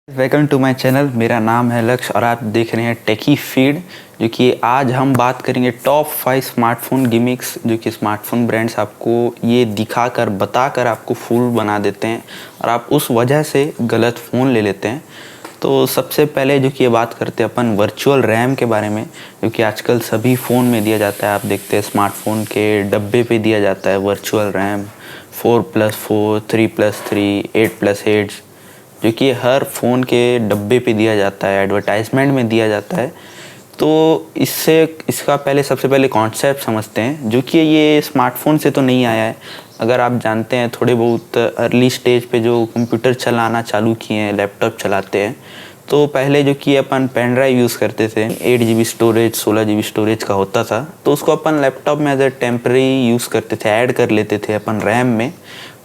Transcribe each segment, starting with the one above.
Welcome to my channel. मेरा नाम है लक्ष्य और आप देख रहे हैं टेकी फीड, जो कि आज हम बात करेंगे टॉप 5 स्मार्टफोन गिमिक्स, जो कि स्मार्टफोन ब्रांड्स आपको ये दिखाकर बताकर आपको फूल बना देते हैं और आप उस वजह से गलत फ़ोन ले लेते हैं। तो सबसे पहले जो कि ये बात करते हैं अपन वर्चुअल रैम के बारे में, जो कि आजकल सभी फ़ोन में दिया जाता है। आप देखते हैं स्मार्टफोन के डब्बे पे दिया जाता है वर्चुअल रैम 4+4, 3+3, 8+8, जो कि हर फ़ोन के डब्बे पे दिया जाता है, एडवर्टाइजमेंट में दिया जाता है। तो इसका सबसे पहले कॉन्सेप्ट समझते हैं, जो कि ये स्मार्टफोन से तो नहीं आया है। अगर आप जानते हैं थोड़े बहुत अर्ली स्टेज पे जो कंप्यूटर चलाना चालू किए हैं, लैपटॉप चलाते हैं, तो पहले जो कि अपन पेन ड्राइव यूज़ करते थे, 8 GB स्टोरेज 16 GB स्टोरेज का होता था, तो उसको अपन लैपटॉप में एज ए टेम्प्रेरी यूज़ करते थे, ऐड कर लेते थे अपन रैम में।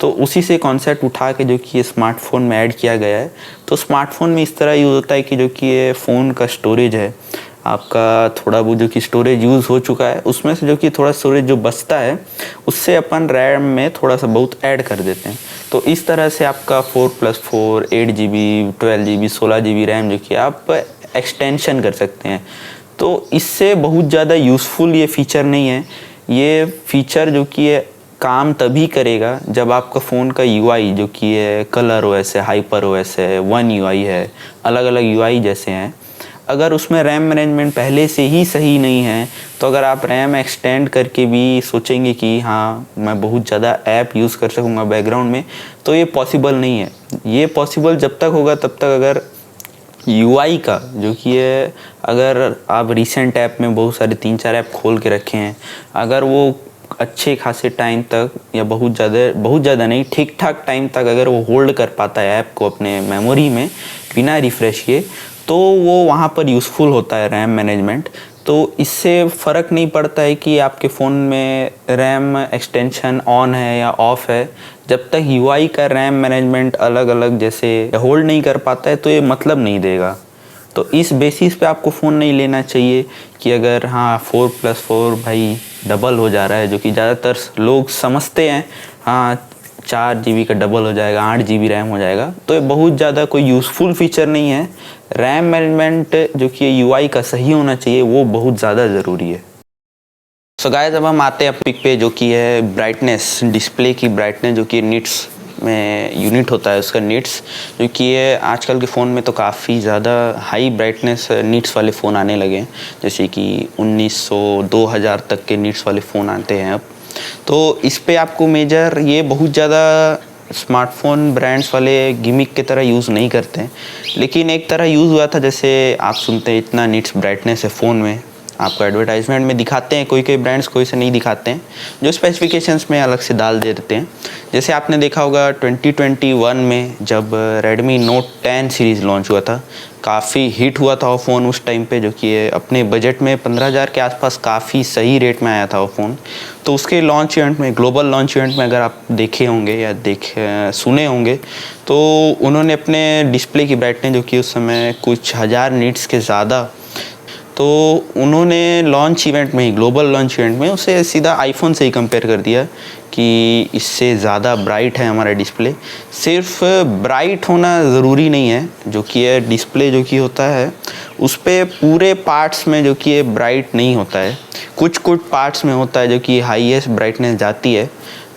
तो उसी से कॉन्सेप्ट उठा के जो कि ये स्मार्टफोन में ऐड किया गया है। तो स्मार्टफोन में इस तरह यूज़ होता है कि जो कि ये फ़ोन का स्टोरेज है, आपका थोड़ा वो जो कि स्टोरेज यूज़ हो चुका है, उसमें से जो कि थोड़ा स्टोरेज जो बचता है, उससे अपन रैम में थोड़ा सा बहुत ऐड कर देते हैं। तो इस तरह से आपका 4+4, 8 GB, 12 GB, 16 GB रैम जो कि आप एक्सटेंशन कर सकते हैं। तो इससे बहुत ज़्यादा यूज़फुल ये फ़ीचर नहीं है। ये फ़ीचर जो कि ये काम तभी करेगा जब आपका फ़ोन का यूआई जो कि है कलर ओएस है, हाइपर ओएस है, वन यूआई है, अलग अलग यूआई जैसे हैं, अगर उसमें रैम मैनेजमेंट पहले से ही सही नहीं है, तो अगर आप रैम एक्सटेंड करके भी सोचेंगे कि हाँ मैं बहुत ज़्यादा ऐप यूज़ कर सकूँगा बैकग्राउंड में, तो ये पॉसिबल नहीं है। ये पॉसिबल जब तक होगा तब तक अगर यूआई का जो कि है, अगर आप रिसेंट ऐप में बहुत सारे 3-4 ऐप खोल के रखे हैं, अगर वो अच्छे खासे टाइम तक या बहुत ज़्यादा नहीं, ठीक ठाक टाइम तक अगर वो होल्ड कर पाता है ऐप को अपने मेमोरी में बिना रिफ़्रेश किए, तो वो वहाँ पर यूज़फुल होता है रैम मैनेजमेंट। तो इससे फ़र्क नहीं पड़ता है कि आपके फ़ोन में रैम एक्सटेंशन ऑन है या ऑफ़ है, जब तक यूआई का रैम मैनेजमेंट अलग अलग जैसे होल्ड नहीं कर पाता है, तो ये मतलब नहीं देगा। तो इस बेसिस पे आपको फ़ोन नहीं लेना चाहिए कि अगर हाँ 4+4 भाई डबल हो जा रहा है, जो कि ज़्यादातर लोग समझते हैं, हाँ 4 GB का डबल हो जाएगा, 8 GB रैम हो जाएगा, तो ये बहुत ज़्यादा कोई यूज़फुल फीचर नहीं है। रैम मैनेजमेंट जो कि यूआई का सही होना चाहिए, वो बहुत ज़्यादा ज़रूरी है। सो गाइस, अब हम आते हैं पिक पे, जो कि है ब्राइटनेस, डिस्प्ले की ब्राइटनेस, जो कि निट्स में यूनिट होता है उसका निट्स, जो कि ये आजकल के फ़ोन में तो काफ़ी ज़्यादा हाई ब्राइटनेस निट्स वाले फ़ोन आने लगे हैं, जैसे कि 1900-2000 तक के निट्स वाले फ़ोन आते हैं अब। तो इस पे आपको मेजर ये बहुत ज़्यादा स्मार्टफोन ब्रांड्स वाले गिमिक की तरह यूज़ नहीं करते हैं, लेकिन एक तरह यूज़ हुआ था। जैसे आप सुनते हैं इतना निट्स ब्राइटनेस है फ़ोन में, आपको एडवर्टाइजमेंट में दिखाते हैं, कोई ब्रांड्स कोई से नहीं दिखाते हैं, जो स्पेसिफिकेशंस में अलग से डाल दे देते हैं। जैसे आपने देखा होगा 2021 में जब Redmi Note 10 सीरीज़ लॉन्च हुआ था, काफ़ी हिट हुआ था वो फ़ोन उस टाइम पे, जो कि अपने बजट में 15,000 के आसपास काफ़ी सही रेट में आया था वो फ़ोन। तो उसके लॉन्च इवेंट में, ग्लोबल लॉन्च इवेंट में अगर आप देखे होंगे या सुने होंगे, तो उन्होंने अपने डिस्प्ले की ब्राइटनेस जो कि उस समय कुछ हज़ार निट्स के ज़्यादा, तो उन्होंने लॉन्च इवेंट में ही, ग्लोबल लॉन्च इवेंट में, उसे सीधा आईफोन से ही कंपेयर कर दिया कि इससे ज़्यादा ब्राइट है हमारा डिस्प्ले। सिर्फ ब्राइट होना ज़रूरी नहीं है, जो कि ये डिस्प्ले जो कि होता है उस पर पूरे पार्ट्स में जो कि ये ब्राइट नहीं होता है, कुछ पार्ट्स में होता है जो कि हाईएस्ट ब्राइटनेस जाती है।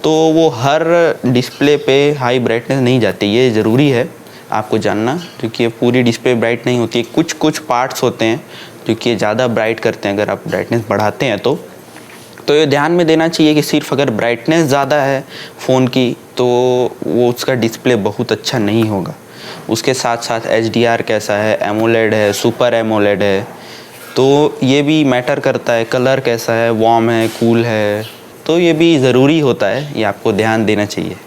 तो वो हर डिस्प्ले पे हाई ब्राइटनेस नहीं जाती, ये ज़रूरी है आपको जानना, क्योंकि ये पूरी डिस्प्ले ब्राइट नहीं होती है। कुछ पार्ट्स होते हैं जो कि ज़्यादा ब्राइट करते हैं अगर आप ब्राइटनेस बढ़ाते हैं तो ये ध्यान में देना चाहिए कि सिर्फ अगर ब्राइटनेस ज़्यादा है फ़ोन की, तो वो उसका डिस्प्ले बहुत अच्छा नहीं होगा। उसके साथ साथ HDR कैसा है, एमोलेड है, सुपर एमोलेड है, तो ये भी मैटर करता है। कलर कैसा है, वार्म है, कूल है, तो ये भी ज़रूरी होता है, ये आपको ध्यान देना चाहिए।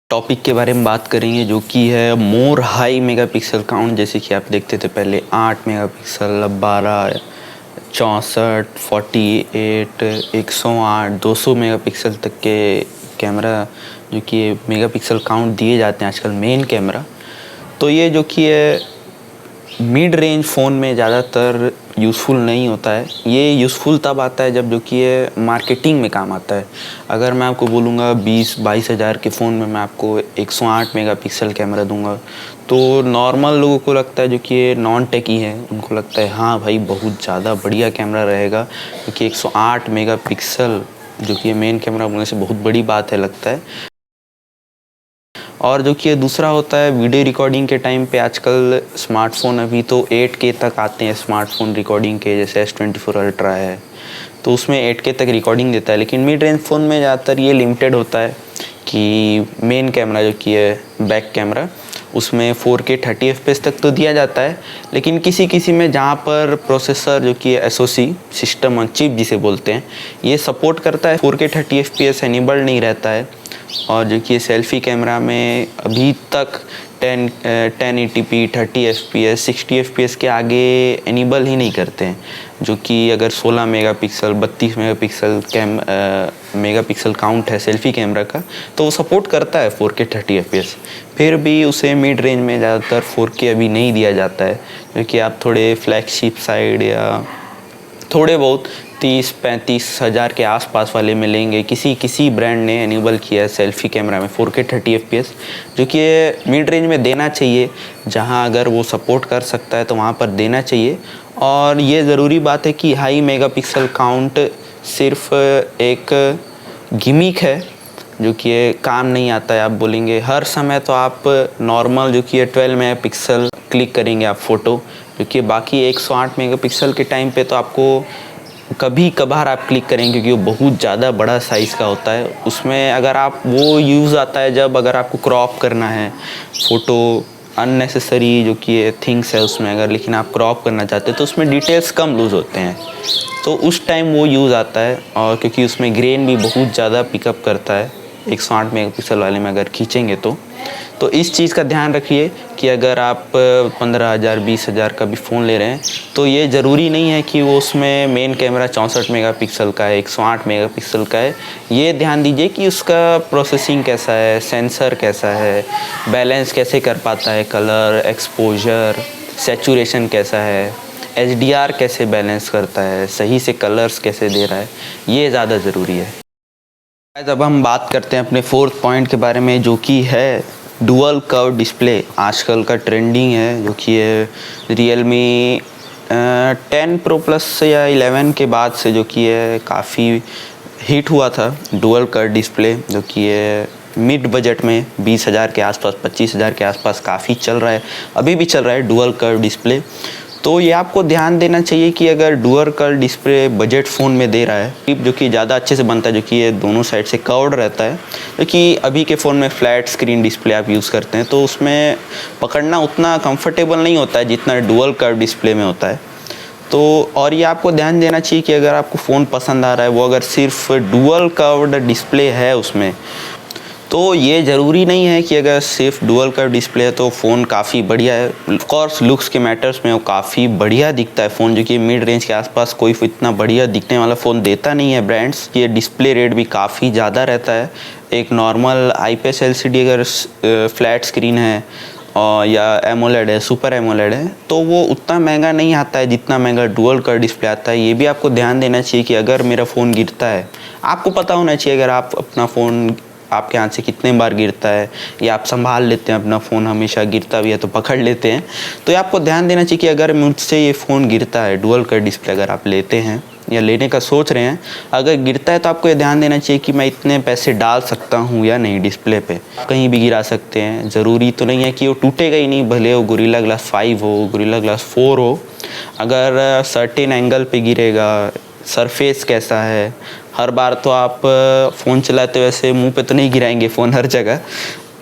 टॉपिक के बारे में बात करेंगे, जो कि है मोर हाई मेगापिक्सल काउंट। जैसे कि आप देखते थे पहले 8 मेगापिक्सल, अब 12, 64, 48, 108, 200 मेगापिक्सल तक के कैमरा जो कि मेगापिक्सल काउंट दिए जाते हैं आजकल मेन कैमरा। तो ये जो कि है मिड रेंज फ़ोन में ज़्यादातर यूज़फुल नहीं होता है। ये यूज़फुल तब आता है जब जो कि ये मार्केटिंग में काम आता है। अगर मैं आपको बोलूँगा 20-22 हज़ार के फ़ोन में मैं आपको 108 मेगापिक्सल कैमरा दूंगा, तो नॉर्मल लोगों को लगता है, जो कि ये नॉन टेकी है, उनको लगता है हाँ भाई बहुत ज़्यादा बढ़िया कैमरा रहेगा, क्योंकि 108 मेगापिक्सल जो कि ये मेन कैमरा होने से बहुत बड़ी बात है लगता है। और जो कि ये दूसरा होता है वीडियो रिकॉर्डिंग के टाइम पे, आजकल स्मार्टफ़ोन अभी तो 8K तक आते हैं स्मार्टफ़ोन रिकॉर्डिंग के, जैसे S24 अल्ट्रा है तो उसमें 8K तक रिकॉर्डिंग देता है। लेकिन मिड रेंज फ़ोन में ज़्यादातर ये लिमिटेड होता है कि मेन कैमरा जो कि है बैक कैमरा, उसमें 4K 30 FPS तक तो दिया जाता है। लेकिन किसी किसी में जहाँ पर प्रोसेसर जो कि SoC सिस्टम ऑन चिप जिसे बोलते हैं, ये सपोर्ट करता है, 4K 30 FPS एनेबल्ड नहीं रहता है। और जो कि सेल्फ़ी कैमरा में अभी तक 1080p 30 FPS 60 FPS के आगे एनेबल ही नहीं करते हैं। जो कि अगर 16 मेगापिक्सल 32 मेगापिक्सल काउंट है सेल्फ़ी कैमरा का, तो वो सपोर्ट करता है 4K 30 FPS। फिर भी उसे मिड रेंज में ज़्यादातर 4K अभी नहीं दिया जाता है, क्योंकि आप थोड़े फ्लैगशिप साइड या थोड़े बहुत 30-35 हज़ार के आसपास वाले में लेंगे। किसी ब्रांड ने एनेबल किया है सेल्फ़ी कैमरा में 4K 30 FPS, जो कि मिड रेंज में देना चाहिए। जहां अगर वो सपोर्ट कर सकता है तो वहां पर देना चाहिए। और ये ज़रूरी बात है कि हाई मेगापिक्सल काउंट सिर्फ एक गिमिक है, जो कि ये काम नहीं आता है। आप बोलेंगे हर समय तो आप नॉर्मल जो कि ये 12 मेगापिक्सल क्लिक करेंगे आप फ़ोटो, क्योंकि बाकी 108 मेगापिक्सल के टाइम पे तो आपको कभी कभार आप क्लिक करेंगे, क्योंकि वो बहुत ज़्यादा बड़ा साइज़ का होता है। उसमें अगर आप वो यूज़ आता है जब अगर आपको क्रॉप करना है फ़ोटो, अननेसेसरी जो कि ये थिंग्स है उसमें अगर, लेकिन आप क्रॉप करना चाहते हैं तो उसमें डिटेल्स कम लूज़ होते हैं, तो उस टाइम वो यूज़ आता है। और क्योंकि उसमें ग्रेन भी बहुत ज़्यादा पिकअप करता है 108 मेगापिक्सल वाले में अगर खींचेंगे तो इस चीज़ का ध्यान रखिए कि अगर आप 15,000 20,000 का भी फ़ोन ले रहे हैं तो ये ज़रूरी नहीं है कि वो उसमें मेन कैमरा 64 मेगापिक्सल का है, 108 मेगापिक्सल का है। ये ध्यान दीजिए कि उसका प्रोसेसिंग कैसा है, सेंसर कैसा है, बैलेंस कैसे कर पाता है, कलर, एक्सपोजर, सैचुरेशन कैसा है, HDR कैसे बैलेंस करता है, सही से कलर्स कैसे दे रहा है, ये ज़्यादा ज़रूरी है। अब हम बात करते हैं अपने फोर्थ पॉइंट के बारे में, जो कि है डुअल कर्व डिस्प्ले। आजकल का ट्रेंडिंग है, जो कि है Realme 10 Pro Plus या 11 के बाद से जो कि है काफ़ी हिट हुआ था डुअल कर्व डिस्प्ले, जो कि है मिड बजट में 20,000 के आसपास 25,000 के आसपास काफ़ी चल रहा है, अभी भी चल रहा है डुअल कर्व डिस्प्ले। तो ये आपको ध्यान देना चाहिए कि अगर dual curve display budget phone में दे रहा है, जो कि ज़्यादा अच्छे से बनता है, जो कि ये दोनों साइड से कर्व्ड रहता है, क्योंकि अभी के फ़ोन में फ्लैट स्क्रीन डिस्प्ले आप यूज़ करते हैं तो उसमें पकड़ना उतना कंफर्टेबल नहीं होता है जितना डुअल कर्व डिस्प्ले में होता है। तो और ये आपको ध्यान देना चाहिए कि अगर आपको फ़ोन पसंद आ रहा है, वो अगर सिर्फ डुअल कर्व्ड डिस्प्ले है उसमें, तो ये ज़रूरी नहीं है कि अगर सिर्फ डुअल कर्व डिस्प्ले है तो फ़ोन काफ़ी बढ़िया है। ऑफ कोर्स लुक्स के मैटर्स में वो काफ़ी बढ़िया दिखता है फ़ोन, जो कि मिड रेंज के आसपास कोई इतना बढ़िया दिखने वाला फ़ोन देता नहीं है ब्रांड्स। ये डिस्प्ले रेट भी काफ़ी ज़्यादा रहता है। एक नॉर्मल IPS LCD अगर फ्लैट स्क्रीन है और या एमोलेड है, सुपर एमोलेड है, तो वो उतना महंगा नहीं आता है जितना महंगा डुअल कर्व डिस्प्ले आता है। ये भी आपको ध्यान देना चाहिए कि अगर मेरा फ़ोन गिरता है, आपको पता होना चाहिए अगर आप अपना फ़ोन आपके हाथ से कितने बार गिरता है, या आप संभाल लेते हैं अपना फ़ोन, हमेशा गिरता भी है तो पकड़ लेते हैं, तो ये आपको ध्यान देना चाहिए कि अगर मुझसे ये फ़ोन गिरता है, डुअल कर्व डिस्प्ले अगर आप लेते हैं या लेने का सोच रहे हैं, अगर गिरता है तो आपको ये ध्यान देना चाहिए कि मैं इतने पैसे डाल सकता हूँ या नहीं डिस्प्ले पे। कहीं भी गिरा सकते हैं, ज़रूरी तो नहीं है कि वो टूटेगा ही नहीं, भले वो गोरिल्ला ग्लास 5 हो, गोरिल्ला ग्लास 4 हो। अगर सर्टेन एंगल पे गिरेगा, सरफेस कैसा है, हर बार तो आप फ़ोन चलाते वैसे मुंह पे तो नहीं गिराएंगे फ़ोन हर जगह,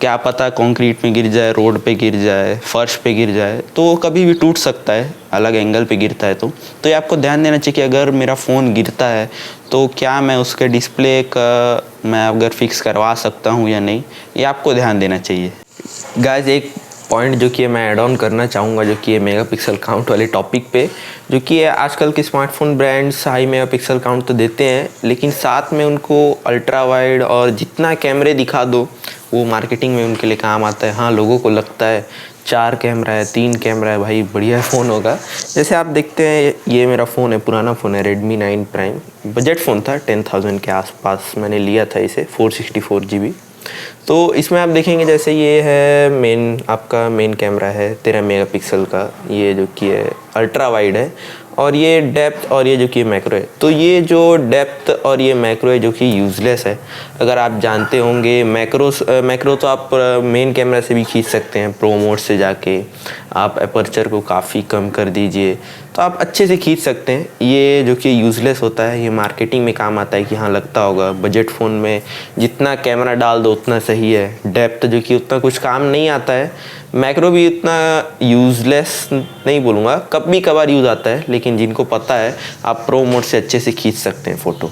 क्या पता कंक्रीट में गिर जाए, रोड पे गिर जाए, फर्श पे गिर जाए, तो कभी भी टूट सकता है अलग एंगल पे गिरता है। तो ये आपको ध्यान देना चाहिए कि अगर मेरा फ़ोन गिरता है तो क्या मैं उसके डिस्प्ले का मैं अगर फिक्स करवा सकता हूँ या नहीं, ये आपको ध्यान देना चाहिए। गाइस एक पॉइंट जो कि मैं ऐड ऑन करना चाहूँगा, जो कि मेगापिक्सल काउंट वाले टॉपिक पे, जो कि आजकल के smartphone brands high megapixel count तो देते हैं, लेकिन साथ में उनको अल्ट्रा वाइड और जितना कैमरे दिखा दो वो मार्केटिंग में उनके लिए काम आता है। हाँ, लोगों को लगता है 4 कैमरा है, 3 कैमरा है, भाई बढ़िया फ़ोन होगा। जैसे आप देखते हैं ये मेरा फ़ोन है, पुराना फ़ोन है, Redmi 9 Prime, बजट फ़ोन था, 10,000 के आसपास मैंने लिया था इसे, 464 GB। तो इसमें आप देखेंगे जैसे ये है आपका मेन कैमरा है 13 मेगापिक्सल का, ये जो कि है अल्ट्रा वाइड है, और ये डेप्थ और ये जो कि मैक्रो है। तो ये जो डेप्थ और ये मैक्रो है जो कि यूज़लेस है। अगर आप जानते होंगे मैक्रो तो आप मेन कैमरा से भी खींच सकते हैं, प्रो मोड से जाके आप अपर्चर को काफ़ी कम कर दीजिए तो आप अच्छे से खींच सकते हैं। ये जो कि यूज़लेस होता है, ये मार्केटिंग में काम आता है कि हाँ लगता होगा बजट फ़ोन में जितना कैमरा डाल दो उतना सही है। डेप्थ जो कि उतना कुछ काम नहीं आता है, मैक्रो भी उतना यूज़लेस नहीं बोलूँगा, कभी कभार यूज़ आता है, लेकिन जिनको पता है आप प्रो मोड से अच्छे से खींच सकते हैं फ़ोटो।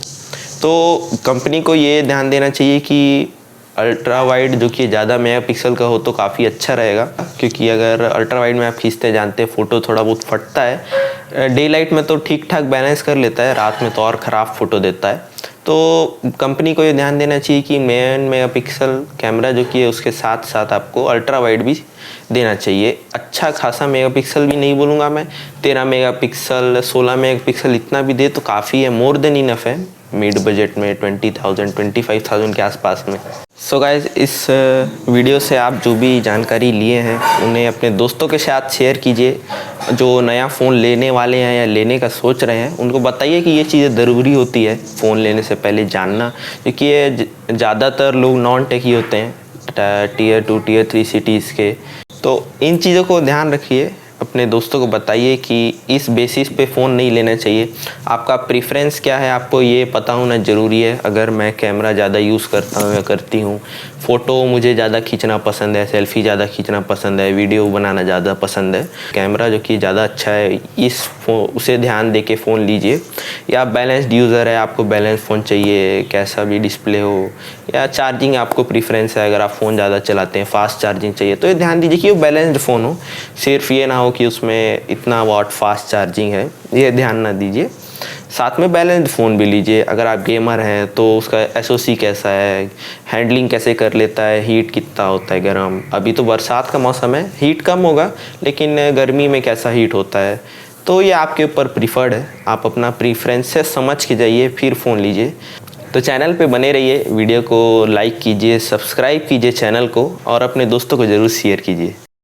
तो कंपनी को ये ध्यान देना चाहिए कि अल्ट्रा वाइड जो कि ज़्यादा मेगापिक्सल का हो तो काफ़ी अच्छा रहेगा, क्योंकि अगर अल्ट्रा वाइड में आप खींचते जानते हैं फ़ोटो थोड़ा बहुत फटता है। डे लाइट में तो ठीक ठाक बैलेंस कर लेता है, रात में तो और ख़राब फ़ोटो देता है। तो कंपनी को ये ध्यान देना चाहिए कि मेन मेगापिक्सल कैमरा जो कि है उसके साथ साथ आपको अल्ट्रा वाइड भी देना चाहिए। अच्छा खासा मेगापिक्सल भी नहीं बोलूँगा मैं, 13 मेगापिक्सल 16 मेगापिक्सल इतना भी दे तो काफ़ी है, मोर देन इनफ है मिड बजट में 20,000 25,000 के आसपास में। सो गाइस, इस वीडियो से आप जो भी जानकारी लिए हैं उन्हें अपने दोस्तों के साथ शेयर कीजिए। जो नया फ़ोन लेने वाले हैं या लेने का सोच रहे हैं उनको बताइए कि ये चीज़ें ज़रूरी होती है फ़ोन लेने से पहले जानना, क्योंकि ये ज़्यादातर लोग नॉन टेक ही होते हैं, Tier 2 Tier 3 सिटीज़ के। तो इन चीज़ों को ध्यान रखिए, अपने दोस्तों को बताइए कि इस बेसिस पे फ़ोन नहीं लेना चाहिए। आपका प्रेफरेंस क्या है आपको ये पता होना ज़रूरी है। अगर मैं कैमरा ज़्यादा यूज़ करता हूँ या करती हूँ, फ़ोटो मुझे ज़्यादा खींचना पसंद है, सेल्फ़ी ज़्यादा खींचना पसंद है, वीडियो बनाना ज़्यादा पसंद है, कैमरा जो कि ज़्यादा अच्छा है उसे ध्यान दे के फ़ोन लीजिए। या बैलेंस्ड यूज़र है, आपको बैलेंस फ़ोन चाहिए, कैसा भी डिस्प्ले हो, या चार्जिंग आपको प्रेफरेंस है, अगर आप फ़ोन ज़्यादा चलाते हैं फास्ट चार्जिंग चाहिए तो ये ध्यान दीजिए कि वो बैलेंस्ड फ़ोन हो। सिर्फ ये ना हो कि उसमें इतना वाट फास्ट चार्जिंग है, ये ध्यान ना दीजिए। साथ में बैलेंस्ड फ़ोन भी लीजिए। अगर आप गेमर हैं तो उसका SOC कैसा है, हैंडलिंग कैसे कर लेता है, हीट कितना होता है गर्म। अभी तो बरसात का मौसम है, हीट कम होगा, लेकिन गर्मी में कैसा हीट होता है, तो ये आपके ऊपर प्रीफर्ड है। आप अपना प्रीफरेंसेस समझ के जाइए फिर फ़ोन लीजिए। तो चैनल पे बने रहिए, वीडियो को लाइक कीजिए, सब्सक्राइब कीजिए चैनल को, और अपने दोस्तों को ज़रूर शेयर कीजिए।